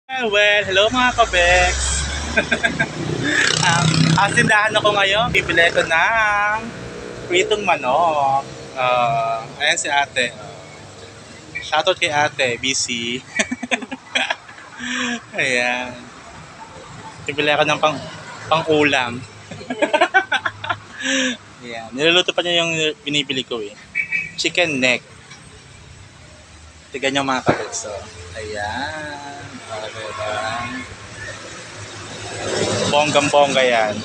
Well, hello mga kabeks. Tindahan ako ngayon. Bibili ko ng pritong manok. Ayan si ate. Shoutout kay ate, busy. Ayan. Bibili ako ng pang-ulam. Ayan. Niluluto pa niya yung binibili ko eh. Chicken neck. Tignan nyo mga kabeks. So, ayan. Diba? Bonggang-bongga yan.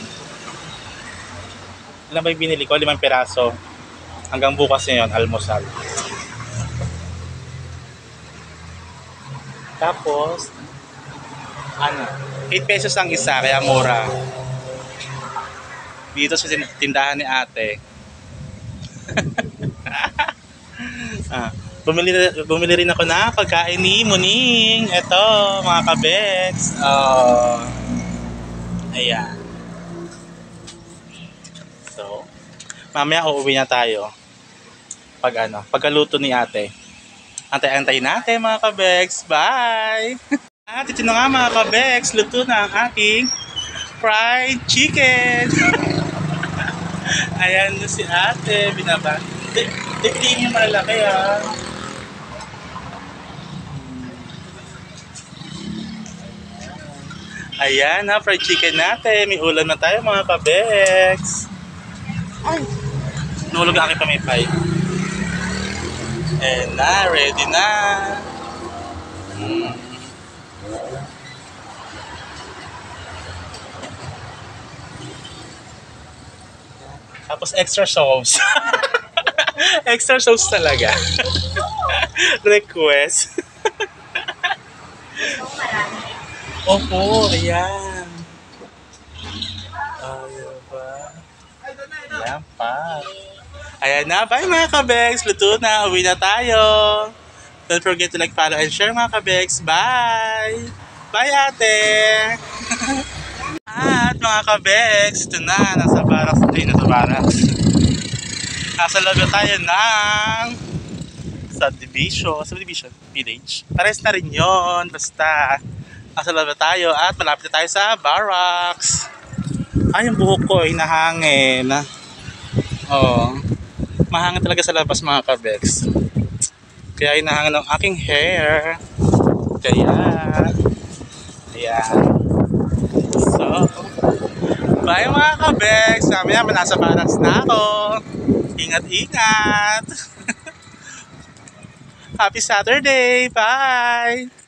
Ilan ba yung binili ko? 5 piraso. Hanggang bukas na yun, almusal. Tapos, 8 pesos ang isa, kaya mura. Dito sa tindahan ni ate. Bumili rin ako na pagkain ni Muning. Ito, mga kabeks. Ayan. So, mamaya uuwi na tayo. Pagkaluto ni ate. Antay-antay natin mga kabeks. Bye! At ito na nga mga kabeks. Luto na ang ating fried chicken. Ayan na si ate. Binaba. Tignan yung malaki ha. Ayan ha, fried chicken natin. May ulam na tayo mga kabeks. Ay! Nulog ang aking pamipay. And na, ready na. Tapos extra sauce. Extra sauce talaga. Request. Opo, ayan. Ayan pa. Ayan na, bye mga kabeks. Luto na, uwi na tayo. Don't forget to like, follow, and share mga kabeks. Bye! Bye ate! At mga kabeks, ito na, nasa barracks. Nasa loob na tayo ng subdivision village. Pares na rin yun, basta nasa loob na tayo at malapit na tayo sa barracks. Ay, yung buhok ko ay nahangin. Mahangin talaga sa labas mga kabeks. Kaya inahangin ang aking hair. Kaya ayan. So, bye mga kabeks. Mamaya nasa barracks na ako. Ingat-ingat. Happy Saturday. Bye.